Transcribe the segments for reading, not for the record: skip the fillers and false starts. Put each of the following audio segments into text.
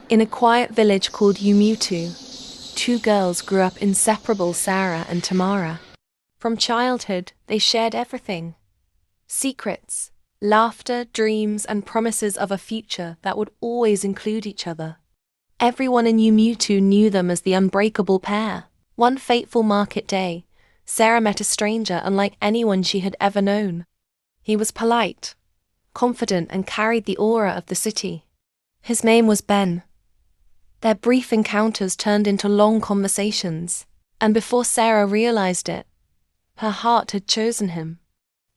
In a quiet village called Umutu, two girls grew up inseparable, Sarah and Tamara. From childhood, they shared everything: secrets, laughter, dreams, and promises of a future that would always include each other. Everyone in Umutu knew them as the unbreakable pair. One fateful market day, Sarah met a stranger unlike anyone she had ever known. He was polite, confident, and carried the aura of the city. His name was Ben. Their brief encounters turned into long conversations, and before Sarah realized it, her heart had chosen him.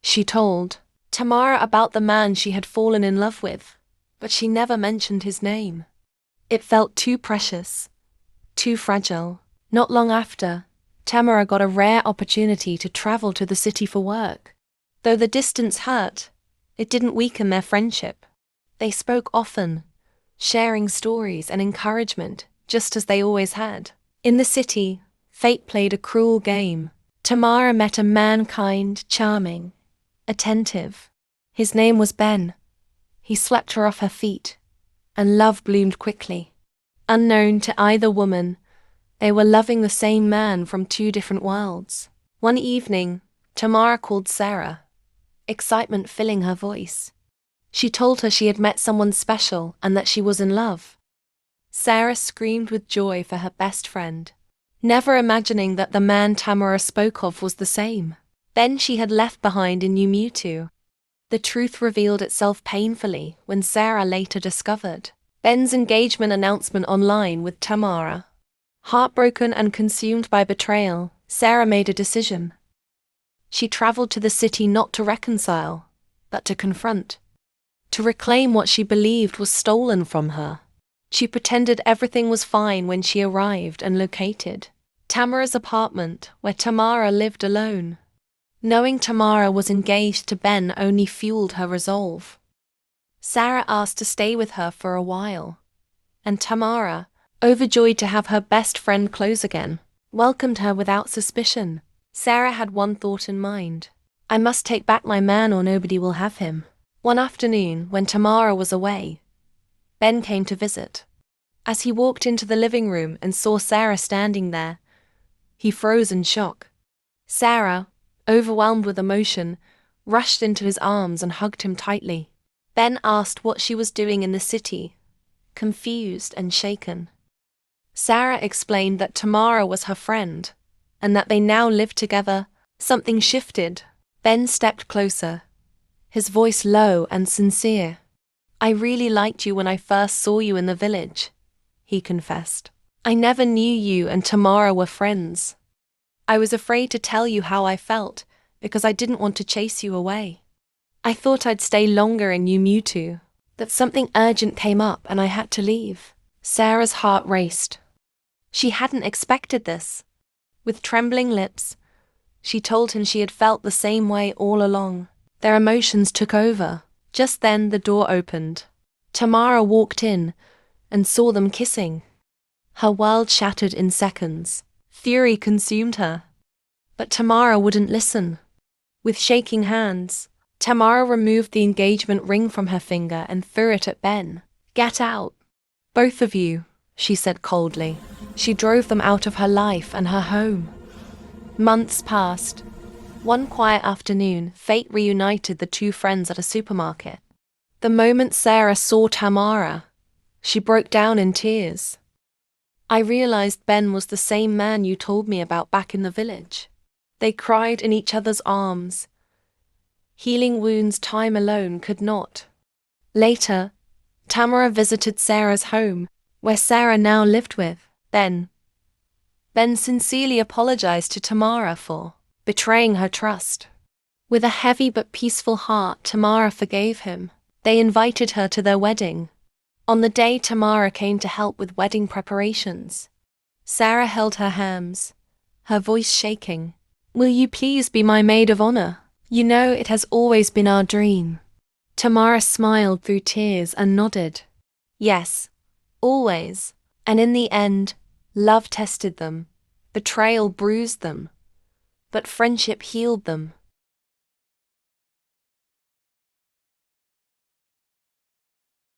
She told Tamara about the man she had fallen in love with, but she never mentioned his name. It felt too precious, too fragile. Not long after, Tamara got a rare opportunity to travel to the city for work. Though the distance hurt, it didn't weaken their friendship. They spoke often, sharing stories and encouragement, just as they always had. In the city, fate played a cruel game. Tamara met a man kind, charming, attentive. His name was Ben. He swept her off her feet, and love bloomed quickly. Unknown to either woman, they were loving the same man from two different worlds. One evening, Tamara called Sarah, excitement filling her voice. She told her she had met someone special and that she was in love. Sarah screamed with joy for her best friend, never imagining that the man Tamara spoke of was the same. Ben she had left behind in Umutu. The truth revealed itself painfully when Sarah later discovered Ben's engagement announcement online with Tamara. Heartbroken and consumed by betrayal, Sarah made a decision. She traveled to the city not to reconcile, but to confront, to reclaim what she believed was stolen from her. She pretended everything was fine when she arrived and located Tamara's apartment, where Tamara lived alone. Knowing Tamara was engaged to Ben only fueled her resolve. Sarah asked to stay with her for a while, and Tamara, overjoyed to have her best friend close again, welcomed her without suspicion. Sarah had one thought in mind: I must take back my man or nobody will have him. One afternoon, when Tamara was away, Ben came to visit. As he walked into the living room and saw Sarah standing there, he froze in shock. Sarah, overwhelmed with emotion, rushed into his arms and hugged him tightly. Ben asked what she was doing in the city, confused and shaken. Sarah explained that Tamara was her friend, and that they now lived together. Something shifted. Ben stepped closer, his voice low and sincere. I really liked you when I first saw you in the village, he confessed. I never knew you and Tamara were friends. I was afraid to tell you how I felt because I didn't want to chase you away. I thought I'd stay longer in Umutu, that something urgent came up and I had to leave. Sarah's heart raced. She hadn't expected this. With trembling lips, she told him she had felt the same way all along. Their emotions took over. Just then the door opened. Tamara walked in and saw them kissing. Her world shattered in seconds. Fury consumed her. But Tamara wouldn't listen. With shaking hands, Tamara removed the engagement ring from her finger and threw it at Ben. Get out, both of you, she said coldly. She drove them out of her life and her home. Months passed. One quiet afternoon, fate reunited the two friends at a supermarket. The moment Sarah saw Tamara, she broke down in tears. I realized Ben was the same man you told me about back in the village. They cried in each other's arms, healing wounds time alone could not. Later, Tamara visited Sarah's home, where Sarah now lived with Ben. Ben sincerely apologized to Tamara for betraying her trust. With a heavy but peaceful heart, Tamara forgave him. They invited her to their wedding. On the day Tamara came to help with wedding preparations, Sarah held her hands, her voice shaking. Will you please be my maid of honor? You know it has always been our dream. Tamara smiled through tears and nodded. Yes, always. And in the end, love tested them, betrayal bruised them, but friendship healed them.